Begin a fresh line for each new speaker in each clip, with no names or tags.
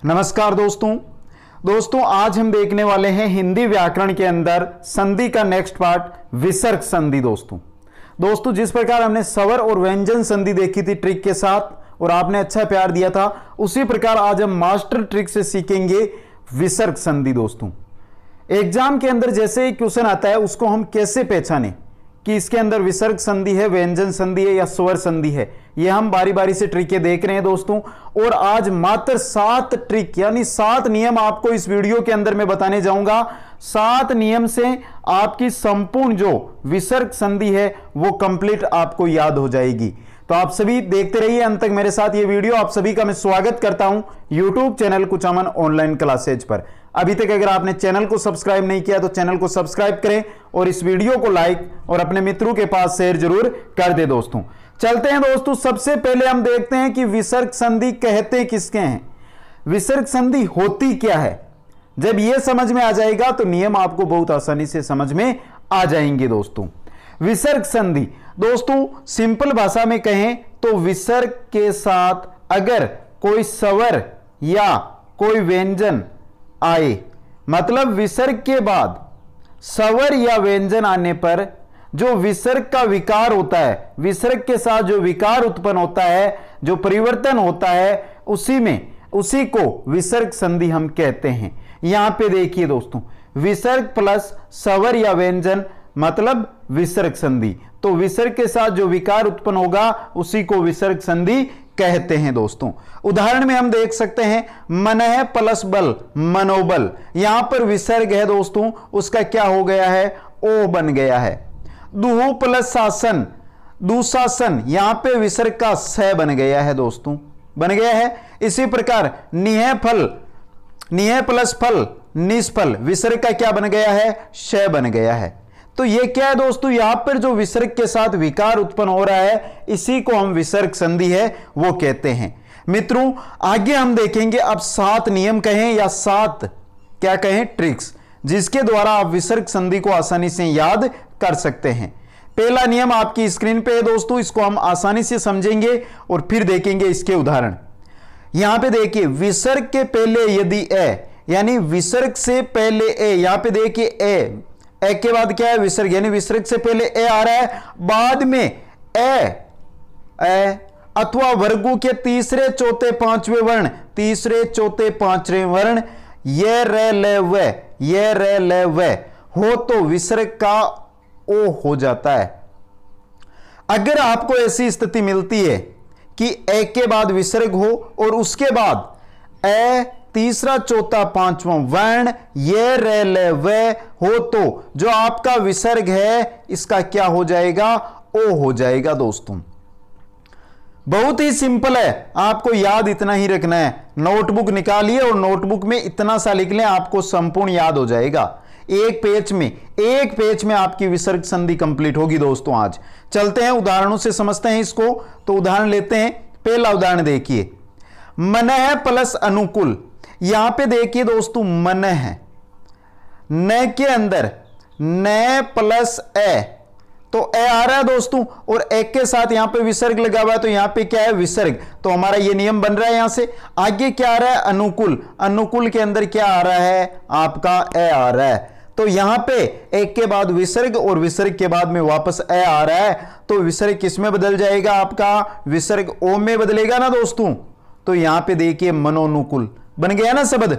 नमस्कार दोस्तों आज हम देखने वाले हैं हिंदी व्याकरण के अंदर संधि का नेक्स्ट पार्ट विसर्ग संधि। दोस्तों जिस प्रकार हमने स्वर और व्यंजन संधि देखी थी ट्रिक के साथ और आपने अच्छा प्यार दिया था, उसी प्रकार आज हम मास्टर ट्रिक से सीखेंगे विसर्ग संधि। दोस्तों एग्जाम के अंदर जैसे ही क्वेश्चन आता है उसको हम कैसे पहचाने कि इसके अंदर विसर्ग संधि है, व्यंजन संधि है या स्वर संधि है, ये हम बारी बारी से ट्रिकें देख रहे हैं दोस्तों। और आज मात्र 7 ट्रिक यानी 7 नियम आपको इस वीडियो के अंदर मैं बताने जाऊंगा। 7 नियम से आपकी संपूर्ण जो विसर्ग संधि है वो कंप्लीट आपको याद हो जाएगी। तो आप सभी देखते रहिए अंत तक मेरे साथ ये वीडियो। आप सभी का मैं स्वागत करता हूं YouTube channel Kuchaman online classes पर। अभी तक अगर आपने चैनल को सब्सक्राइब नहीं किया तो चैनल को सब्सक्राइब करें और इस वीडियो को लाइक और अपने मित्रों के पास शेयर जरूर कर दे। दोस्तों चलते हैं दोस्तों, सबसे पहले हम देखते हैं कि विसर्ग संधि कहते किसके हैं, विसर्ग संधि होती क्या है। जब यह समझ में आ जाएगा तो नियम आपको बहुत आसानी से समझ में आ जाएंगे। दोस्तों विसर्ग संधि दोस्तों सिंपल भाषा में कहें तो विसर्ग के साथ अगर कोई स्वर या कोई व्यंजन आए, मतलब विसर्ग के बाद स्वर या व्यंजन आने पर जो विसर्ग का विकार होता है, विसर्ग के साथ जो विकार उत्पन्न होता है, जो परिवर्तन होता है, उसी को विसर्ग संधि हम कहते हैं। यहां पे देखिए दोस्तों, विसर्ग प्लस स्वर या व्यंजन मतलब विसर्ग संधि। तो विसर्ग के साथ जो विकार उत्पन्न होगा उसी को विसर्ग संधि कहते हैं। दोस्तों उदाहरण में हम देख सकते हैं मनः प्लस बल, मनोबल। यहां पर विसर्ग है दोस्तों, उसका क्या हो गया है, ओ बन गया है। दुहु प्लस शासन, दुशासन, यहां पे विसर्ग का स बन गया है दोस्तों, बन गया है। इसी प्रकार निह फल, निह प्लस फल, निष्फल, विसर्ग का क्या बन गया है, श बन गया है। तो ये क्या है दोस्तों, यहां पर जो विसर्ग के साथ विकार उत्पन्न हो रहा है इसी को हम विसर्ग संधि है वो कहते हैं। मित्रों आगे हम देखेंगे अब 7 नियम कहें या 7 क्या कहें ट्रिक्स, जिसके द्वारा आप विसर्ग संधि को आसानी से याद कर सकते हैं। पहला नियम आपकी स्क्रीन पे है दोस्तों, इसको हम आसानी से समझेंगे और फिर देखेंगे इसके उदाहरण। यहां पे देखिए विसर्ग के पहले यदि ए, यानी विसर्ग से पहले ए, यहां पे देखिए ए के बाद क्या है विसर्ग, यानी विसर्ग से पहले ए आ रहा है, बाद में ए अथवा वर्गों के तीसरे चौथे पांचवें वर्ण, तीसरे चौथे पांचवें वर्ण ये रे ले व, ये रे ले व हो तो विसर्ग का ओ हो जाता है। अगर आपको ऐसी स्थिति मिलती है कि ए के बाद विसर्ग हो और उसके बाद ए तीसरा चौथा पांचवां वर्ण ये रे ले व हो तो जो आपका विसर्ग है इसका क्या हो जाएगा, ओ हो जाएगा। दोस्तों बहुत ही सिंपल है, आपको याद इतना ही रखना है। नोटबुक निकालिए और नोटबुक में इतना सा लिख लें, आपको संपूर्ण याद हो जाएगा। एक पेज में आपकी विसर्ग संधि कंप्लीट होगी। दोस्तों आज चलते हैं उदाहरणों से समझते हैं इसको। तो उदाहरण लेते हैं, पहला उदाहरण देखिए मनः प्लस अनुकूल। यहां पे देखिए दोस्तों मन है, न के अंदर न प्लस ए, तो ए आ रहा है दोस्तों और एक के साथ यहां पे विसर्ग लगा हुआ है, तो यहां पे क्या है विसर्ग, तो हमारा ये नियम बन रहा है। यहां से आगे क्या आ रहा है अनुकूल, अनुकूल के अंदर क्या आ रहा है आपका ए आ रहा है, तो यहां पे एक के बाद विसर्ग और विसर्ग के बाद में वापस ए आ रहा है, तो विसर्ग किस में बदल जाएगा, आपका विसर्ग ओ में बदलेगा ना दोस्तों। तो यहां पे देखिए मनोनुकूल बन गया ना शब्द।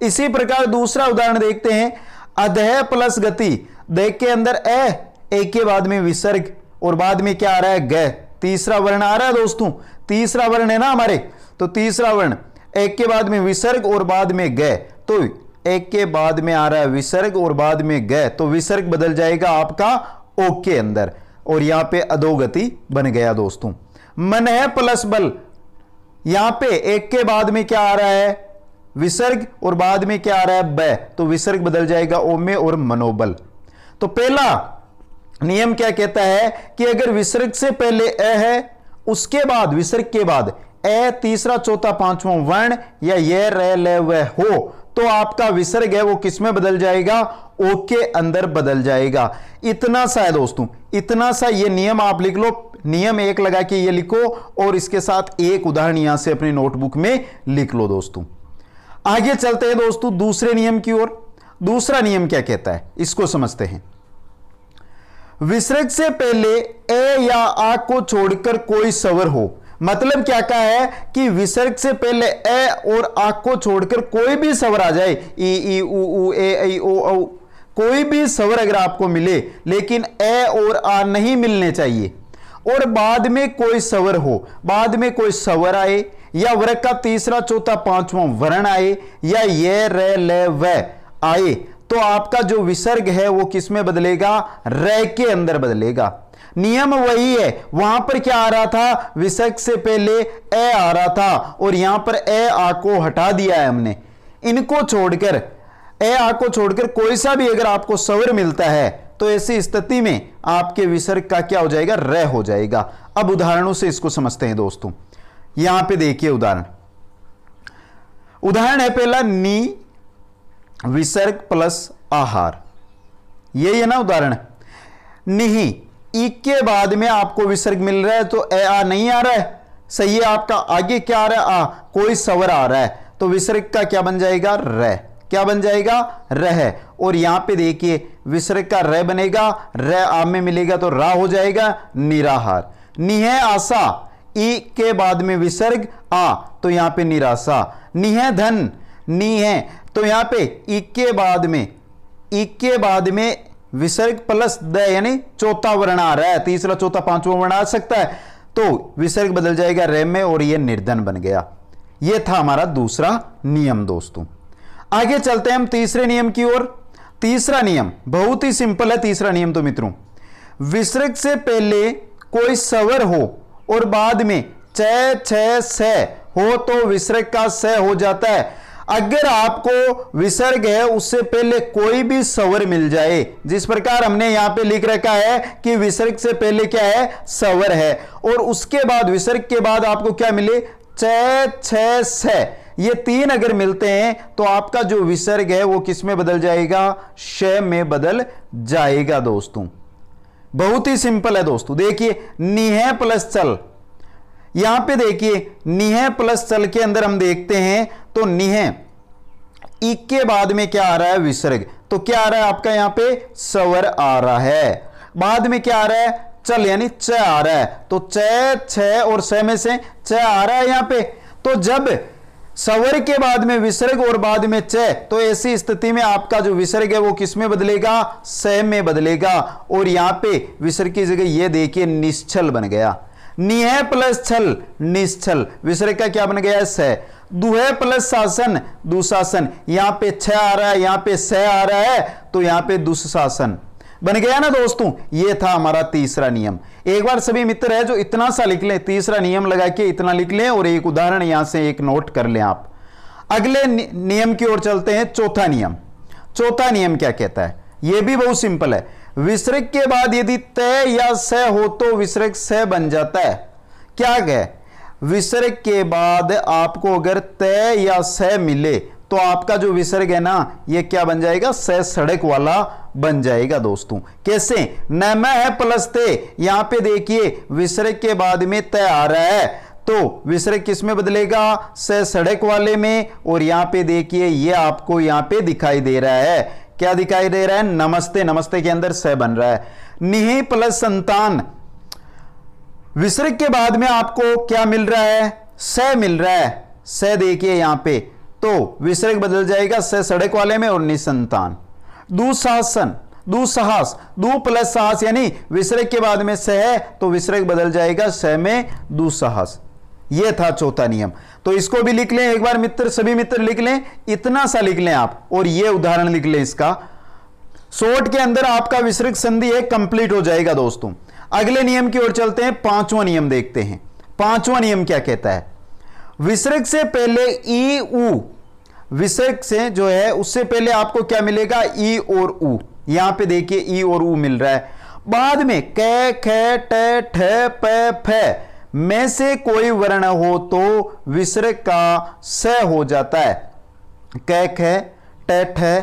इसी प्रकार दूसरा उदाहरण देखते हैं अधः प्लस गति, देख के अंदर ए के बाद में विसर्ग और बाद में क्या आ रहा है ग, तीसरा वर्ण आ रहा है दोस्तों, तीसरा वर्ण है ना हमारे, तो तीसरा वर्ण एक के बाद में विसर्ग और बाद में ग, तो एक के बाद में आ रहा है विसर्ग और बाद में ग, तो विसर्ग बदल जाएगा आपका ओ के अंदर और यहां पे अधोगति बन गया। दोस्तों मन है प्लस बल, यहां पे एक के बाद में क्या आ रहा है विसर्ग और बाद में क्या आ रहा है ब, तो विसर्ग बदल जाएगा ओ में और मनोबल। तो पहला नियम क्या कहता है कि अगर विसर्ग से पहले ए है, उसके बाद विसर्ग के बाद ए तीसरा चौथा पांचवां वर्ण या ये रे ले व हो, तो आपका विसर्ग है वो किस में बदल जाएगा, ओ के अंदर बदल जाएगा। इतना सा है दोस्तों, इतना सा ये नियम आप लिख लो, नियम 1 लगा के ये लिखो और इसके साथ एक उदाहरण यहां से अपनी नोटबुक में लिख लो। दोस्तों आगे चलते हैं दोस्तों दूसरे नियम की ओर। दूसरा नियम क्या कहता है, इसको समझते हैं। विसर्ग से पहले ए या आ को छोड़कर कोई स्वर हो, मतलब क्या कहा है कि विसर्ग से पहले ए और आ को छोड़कर कोई भी स्वर आ जाए, ई उ ए ऐ ओ औ, कोई भी स्वर अगर आपको मिले लेकिन ए और आ नहीं मिलने चाहिए, और बाद में कोई स्वर हो, बाद में कोई स्वर आए या वर्ग का तीसरा चौथा पांचवां वर्ण आए या ये रे ले व आए, तो आपका जो विसर्ग है वो किस में बदलेगा, रे के अंदर बदलेगा। नियम वही है, वहां पर क्या आ रहा था, विसर्ग से पहले ए आ रहा था और यहां पर ए आ को हटा दिया है हमने। इनको छोड़कर, ए आ को छोड़कर कोई सा भी अगर आपको स्वर मिलता है तो ऐसी स्थिति में आपके विसर्ग का क्या हो जाएगा, रे हो जाएगा। अब उदाहरणों से इसको समझते हैं दोस्तों। यहां पे देखिए उदाहरण है पहला, नी विसर्ग प्लस आहार, यही है ना उदाहरण। निही, ई के बाद में आपको विसर्ग मिल रहा है तो ए आ नहीं आ रहा है, सही है आपका। आगे क्या आ रहा है, आ, कोई स्वर आ रहा है तो विसर्ग का क्या बन जाएगा, रे। क्या बन जाएगा, रह। और यहां पे देखिए विसर्ग का रे बनेगा, रे आ में मिलेगा तो रा हो जाएगा, निराहार। निह आशा, ई के बाद में विसर्ग आ तो यहां पे निराशा। निह धन, नी है तो यहां पे ई के बाद में विसर्ग प्लस द यानी चौथा वर्ण आ रहा है, तीसरा चौथा पांचवा वर्ण आ सकता है, तो विसर्ग बदल जाएगा रे में और यह निर्धन बन गया। यह था हमारा दूसरा नियम दोस्तों। आगे चलते हैं हम तीसरे नियम की ओर। तीसरा नियम बहुत ही सिंपल है। तीसरा नियम तो मित्रों, विसर्ग से पहले कोई स्वर हो और बाद में च छ से हो तो विसर्ग का से हो जाता है। अगर आपको विसर्ग है उससे पहले कोई भी स्वर मिल जाए, जिस प्रकार हमने यहां पे लिख रखा है कि विसर्ग से पहले क्या है, स्वर है, और उसके बाद विसर्ग के बाद आपको क्या मिले, च छ से, ये तीन अगर मिलते हैं तो आपका जो विसर्ग है वो किस में बदल जाएगा, श में बदल जाएगा दोस्तों। बहुत ही सिंपल है दोस्तों। देखिए निह प्लस चल, यहां पे देखिए निह प्लस चल के अंदर हम देखते हैं तो निह ई के बाद में क्या आ रहा है, विसर्ग, तो क्या आ रहा है आपका यहां पे स्वर आ रहा है। बाद में क्या आ रहा है, चल यानी च आ रहा है, तो च छ और स में से च आ रहा है यहां पे। तो जब स्वर के बाद में विसर्ग और बाद में च, तो ऐसी स्थिति में आपका जो विसर्ग है वो किस में बदलेगा, स में बदलेगा। और यहां पे विसर्ग की जगह ये देखिए निश्चल बन गया। निह प्लस छल, निश्चल, विसर्ग का क्या बन गया, स। दुहे प्लस शासन, दुशासन, यहां पे छ आ रहा है, यहां पे स आ रहा है, तो यहां पे दुशासन बन गया ना दोस्तों। ये था हमारा तीसरा नियम। एक बार सभी मित्र है जो इतना सा लिख लें, तीसरा नियम लगा के इतना लिख लें और एक उदाहरण यहां से एक नोट कर लें आप। अगले नियम की ओर चलते हैं, चौथा नियम। चौथा नियम क्या कहता है, यह भी बहुत सिंपल है। विसर्ग के बाद यदि तय या स हो तो विसर्ग स बन जाता है। क्या कहे, विसर्ग के बाद आपको अगर तय या स मिले तो आपका जो विसर्ग है ना ये क्या बन जाएगा, स सड़क वाला बन जाएगा दोस्तों। कैसे, न में है प्लस ते, यहां पे देखिए विसर्ग के बाद में तय आ रहा है तो विसर्ग किस में बदलेगा, स सड़क वाले में। और यहां पे देखिए ये आपको यहां पे दिखाई दे रहा है, क्या दिखाई दे रहा है, नमस्ते, नमस्ते के अंदर स बन रहा है। निहि प्लस संतान, विसर्ग के बाद में आपको क्या मिल रहा है, स मिल रहा है, स देखिए यहां पे, तो विसर्ग बदल जाएगा स सड़क वाले में और निसंतान। दुशासन, दुसाहस, दु प्लस साहस यानी विसर्ग के बाद में स है तो विसर्ग बदल जाएगा स में दुसाहस। यह था चौथा नियम। तो इसको भी लिख लें एक बार मित्र, सभी मित्र लिख लें, इतना सा लिख लें आप और यह उदाहरण लिख लें इसका। शॉर्ट के अंदर आपका विसर्ग संधि है कंप्लीट हो जाएगा दोस्तों। अगले नियम की ओर चलते हैं, पांचवा नियम देखते हैं। पांचवा नियम क्या कहता है, विसर्ग से पहले ई उ, विसर्ग से जो है उससे पहले आपको क्या मिलेगा, ई और उ। यहां पे देखिए ई और उ मिल रहा है। बाद में क ख ट ठ प फ में से कोई वर्ण हो तो विसर्ग का स हो जाता है। क ख ट ठ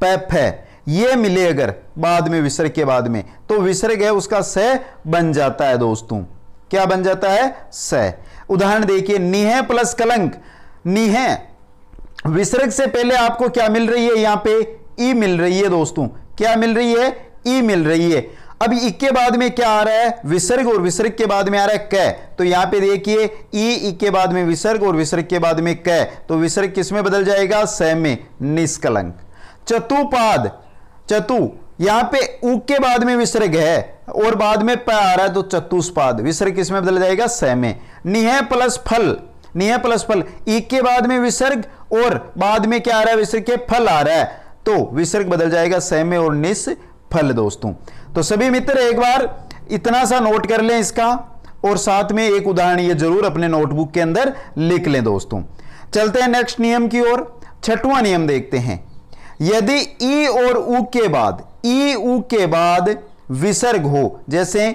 प फ ये मिले अगर बाद में विसर्ग के बाद में तो विसर्ग है उसका स बन जाता है दोस्तों। क्या बन जाता है, स। उदाहरण देखिए, निह प्लस कलंक, निह विसर्ग से पहले आपको क्या मिल रही है, यहां पे ई मिल रही है दोस्तों। क्या मिल रही है, ई मिल रही है। अब ई के बाद में क्या आ रहा है, विसर्ग, और विसर्ग के बाद में आ रहा है क। तो यहां पे देखिए ई के बाद में विसर्ग और विसर्ग के बाद में क, तो विसर्ग किस में बदल जाएगा, स में, निष्कलंक। चतुपाद, चतु, यहां पे उ के बाद में विसर्ग है और बाद में प आ रहा है, तो चतुष्पाद, विसर्ग किस में बदल जाएगा, स में। निह प्लस फल, निह प्लस फल, ई के बाद में विसर्ग और बाद में क्या आ रहा है, विसर्ग के फल आ रहा है, तो विसर्ग बदल जाएगा स में और निस फल दोस्तों। तो सभी मित्र एक बार इतना सा नोट कर लें इसका, और साथ में एक उदाहरण ये जरूर अपने नोटबुक के अंदर लिख लें दोस्तों। चलते हैं नेक्स्ट नियम की ओर। छठवां नियम देखते हैं। यदि ई और उ के बाद, ई उ के बाद विसर्ग हो, जैसे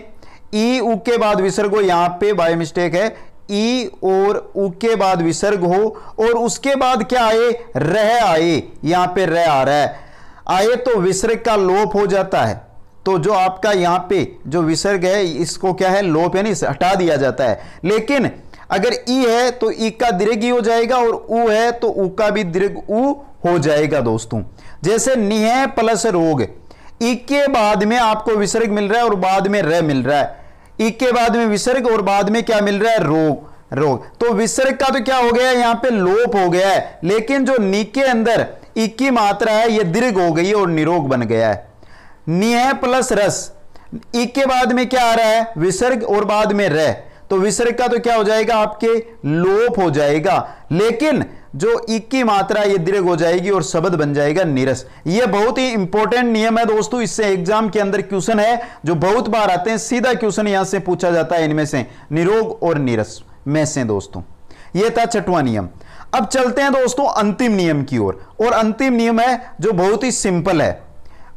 ई उ के बाद विसर्ग हो, यहां पे बाय मिस्टेक है, ई और उ के बाद विसर्ग हो और उसके बाद क्या आए, रह आए, यहां पे रह आ रहा है, आए तो विसर्ग का लोप हो जाता है। तो जो आपका यहां पे जो विसर्ग है इसको क्या है, लोप यानी हटा दिया जाता है। लेकिन अगर ई है तो ई का दीर्घ ई हो जाएगा और उ है तो उ का भी दीर्घ उ हो जाएगा दोस्तों। जैसे निह प्लस रोग, ई के बाद में आपको विसर्ग मिल रहा है और बाद में र मिल रहा है, ई के बाद में विसर्ग और बाद में क्या मिल रहा है, रोग, रोग, तो विसर्ग का तो क्या हो गया है, यहां पे लोप हो गया है। लेकिन जो नी के अंदर ई की मात्रा है ये दीर्घ हो गई है और निरोग बन गया है। निह प्लस रस, ई के बाद में क्या आ रहा है, विसर्ग और बाद में रह, तो विसर्ग का तो क्या हो जाएगा, आपके लोप हो जाएगा। लेकिन जो ई की मात्रा ये दीर्घ हो जाएगी और शब्द बन जाएगा निरस। ये बहुत ही इंपॉर्टेंट नियम है दोस्तों, इससे एग्जाम के अंदर क्वेश्चन है जो बहुत बार आते हैं, सीधा क्वेश्चन यहां से पूछा जाता है, इनमें से निरोग और निरस में से दोस्तों। यह था छठवां नियम। अब चलते हैं दोस्तों अंतिम नियम की ओर, और अंतिम नियम है जो बहुत ही सिंपल है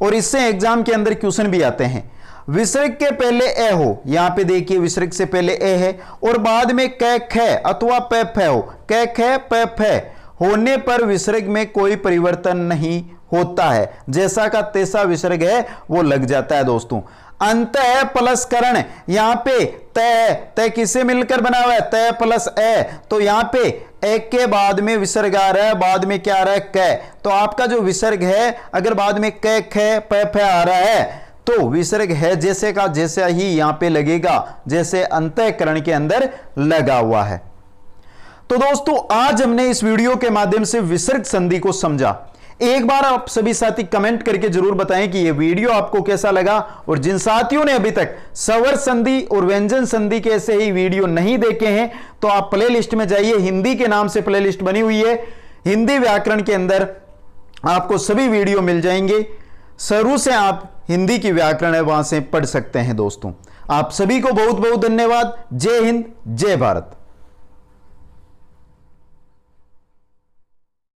और इससे एग्जाम के अंदर क्वेश्चन भी आते हैं। विसर्ग के पहले ए हो, यहां पे देखिए विसर्ग से पहले ए है और बाद में क ख अथवा प फ हो, क ख प फ होने पर विसर्ग में कोई परिवर्तन नहीं होता है, जैसा का तैसा विसर्ग है वो लग जाता है दोस्तों। अंत है प्लस करण, यहां पे तय, तय किससे मिलकर बना हुआ है, तय प्लस ए, तो यहां पे ए के बाद में विसर्ग आ रहा है, बाद में क्या आ रहा है, क, तो आपका जो विसर्ग है अगर बाद में क ख प फ आ रहा है तो विसर्ग है जैसे का जैसे ही यहां पे लगेगा, जैसे अंतःकरण के अंदर लगा हुआ है। तो दोस्तों आज हमने इस वीडियो के माध्यम से विसर्ग संधि को समझा। एक बार आप सभी साथी कमेंट करके जरूर बताएं कि यह वीडियो आपको कैसा लगा, और जिन साथियों ने अभी तक स्वर संधि और व्यंजन संधि के ऐसे ही वीडियो नहीं देखे हैं तो आप प्लेलिस्ट में जाइए, हिंदी के नाम से प्लेलिस्ट बनी हुई है, हिंदी व्याकरण के अंदर आपको सभी वीडियो मिल जाएंगे। शुरू से आप हिंदी की व्याकरण है वहां से पढ़ सकते हैं दोस्तों। आप सभी को बहुत बहुत धन्यवाद। जय हिंद, जय भारत।